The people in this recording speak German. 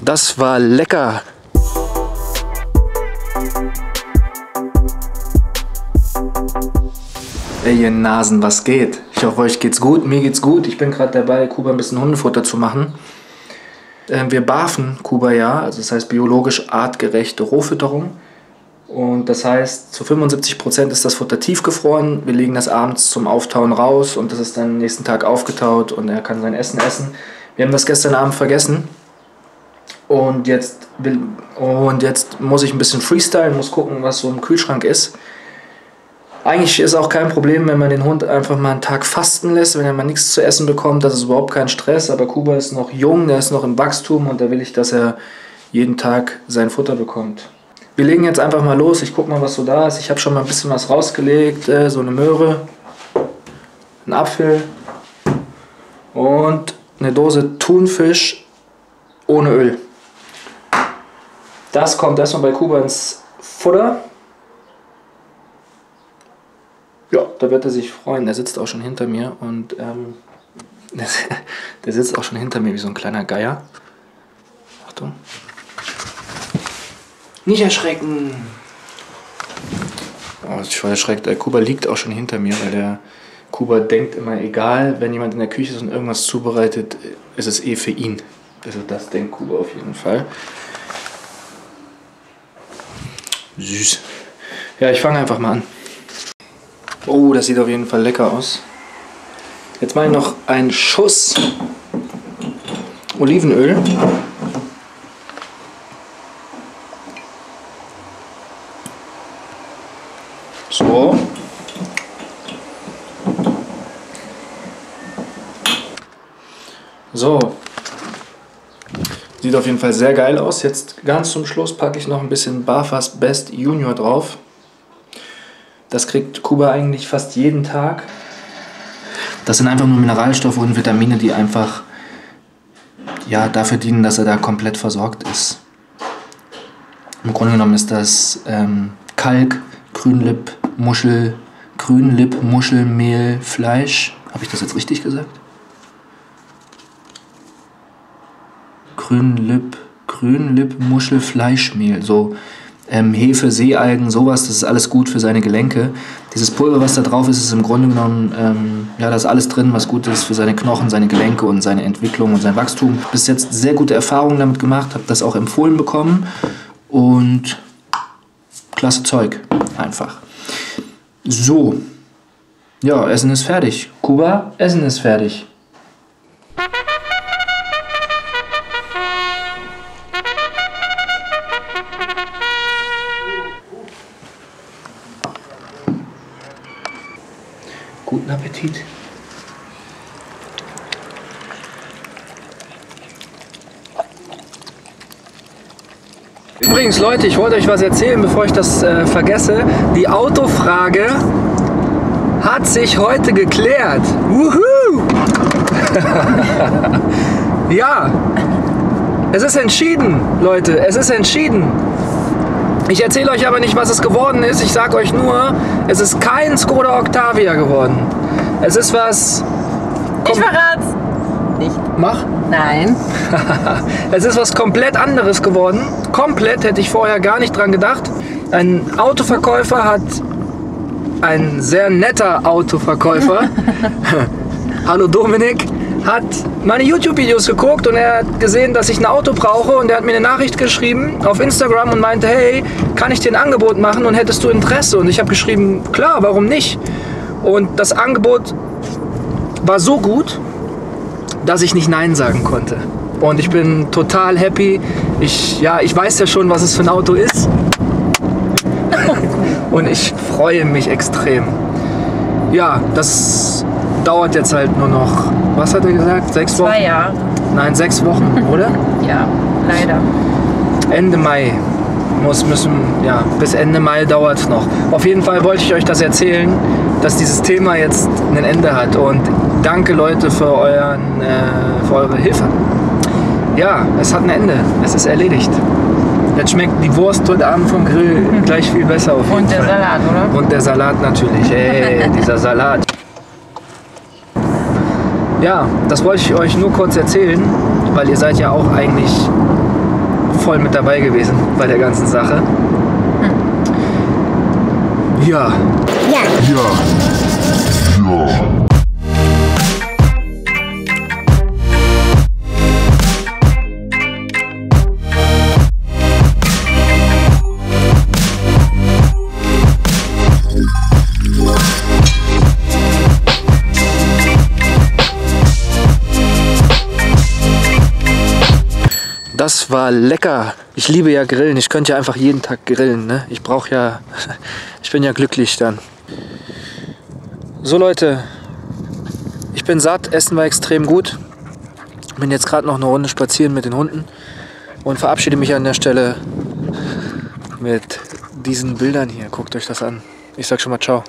Das war lecker. Ey, ihr Nasen, was geht? Ich hoffe, euch geht's gut. Mir geht's gut. Ich bin gerade dabei, Kuba ein bisschen Hundefutter zu machen. Wir barfen Kuba ja, also das heißt biologisch artgerechte Rohfütterung. Und das heißt, zu 75% ist das Futter tiefgefroren. Wir legen das abends zum Auftauen raus und das ist dann am nächsten Tag aufgetaut und er kann sein Essen essen. Wir haben das gestern Abend vergessen. Und jetzt muss ich ein bisschen freestylen, muss gucken, was so im Kühlschrank ist. Eigentlich ist auch kein Problem, wenn man den Hund einfach mal einen Tag fasten lässt, wenn er mal nichts zu essen bekommt, das ist überhaupt kein Stress. Aber Kuba ist noch jung, der ist noch im Wachstum und da will ich, dass er jeden Tag sein Futter bekommt. Wir legen jetzt einfach mal los, ich guck mal, was so da ist. Ich habe schon mal ein bisschen was rausgelegt, so eine Möhre, ein Apfel und eine Dose Thunfisch ohne Öl. Das kommt erstmal bei Kuba ins Futter. Ja, da wird er sich freuen. Der sitzt auch schon hinter mir und der sitzt auch schon hinter mir wie so ein kleiner Geier. Achtung. Nicht erschrecken! Oh, ich war erschreckt. Kuba liegt auch schon hinter mir, weil der Kuba denkt immer, egal, wenn jemand in der Küche ist und irgendwas zubereitet, ist es eh für ihn. Also das denkt Kuba auf jeden Fall. Süß. Ja, ich fange einfach mal an. Oh, das sieht auf jeden Fall lecker aus. Jetzt mache ich noch einen Schuss Olivenöl. So. So. Sieht auf jeden Fall sehr geil aus. Jetzt ganz zum Schluss packe ich noch ein bisschen Barfas Best Junior drauf. Das kriegt Kuba eigentlich fast jeden Tag. Das sind einfach nur Mineralstoffe und Vitamine, die einfach ja, dafür dienen, dass er da komplett versorgt ist. Im Grunde genommen ist das Kalk, Grünlipp-Muschelmehl, Fleisch. Habe ich das jetzt richtig gesagt? Grünlipp-Muschel-Fleischmehl. So Hefe, Seealgen, sowas, das ist alles gut für seine Gelenke. Dieses Pulver, was da drauf ist, ist im Grunde genommen, ja, da ist alles drin, was gut ist für seine Knochen, seine Gelenke und seine Entwicklung und sein Wachstum. Bis jetzt sehr gute Erfahrungen damit gemacht, habe das auch empfohlen bekommen und klasse Zeug, einfach. So, ja, Essen ist fertig. Kuba, Essen ist fertig. Guten Appetit. Übrigens, Leute, ich wollte euch was erzählen, bevor ich das vergesse. Die Autofrage hat sich heute geklärt. Wuhu! Ja, es ist entschieden, Leute, es ist entschieden. Ich erzähle euch aber nicht, was es geworden ist. Ich sage euch nur, es ist kein Skoda Octavia geworden. Es ist was... Ich verrat's nicht. Mach. Nein. Es ist was komplett anderes geworden. Komplett, hätte ich vorher gar nicht dran gedacht. Ein Autoverkäufer hat... Ein sehr netter Autoverkäufer. Hallo Dominik. Hat meine YouTube-Videos geguckt und er hat gesehen, dass ich ein Auto brauche und er hat mir eine Nachricht geschrieben auf Instagram und meinte, hey, kann ich dir ein Angebot machen und hättest du Interesse? Und ich habe geschrieben, klar, warum nicht? Und das Angebot war so gut, dass ich nicht Nein sagen konnte. Und ich bin total happy. Ich weiß ja schon, was es für ein Auto ist. Und ich freue mich extrem. Ja, das dauert jetzt halt nur noch, was hat er gesagt? 6 Wochen? 2 Jahre. Nein, 6 Wochen, oder? Ja, leider. Ende Mai. Bis Ende Mai dauert es noch. Auf jeden Fall wollte ich euch das erzählen, dass dieses Thema jetzt ein Ende hat. Und danke Leute für eure Hilfe. Ja, es hat ein Ende. Es ist erledigt. Jetzt schmeckt die Wurst heute Abend vom Grill gleich viel besser auf jeden Fall. Und der Salat, oder? Und der Salat natürlich. Hey, dieser Salat. Ja, das wollte ich euch nur kurz erzählen, weil ihr seid ja auch eigentlich voll mit dabei gewesen bei der ganzen Sache. Ja. Das war lecker. Ich liebe ja Grillen. Ich könnte ja einfach jeden Tag grillen. Ne? Ich bin ja glücklich dann. So Leute, ich bin satt. Essen war extrem gut. Bin jetzt gerade noch eine Runde spazieren mit den Hunden und verabschiede mich an der Stelle mit diesen Bildern hier. Guckt euch das an. Ich sag schon mal ciao.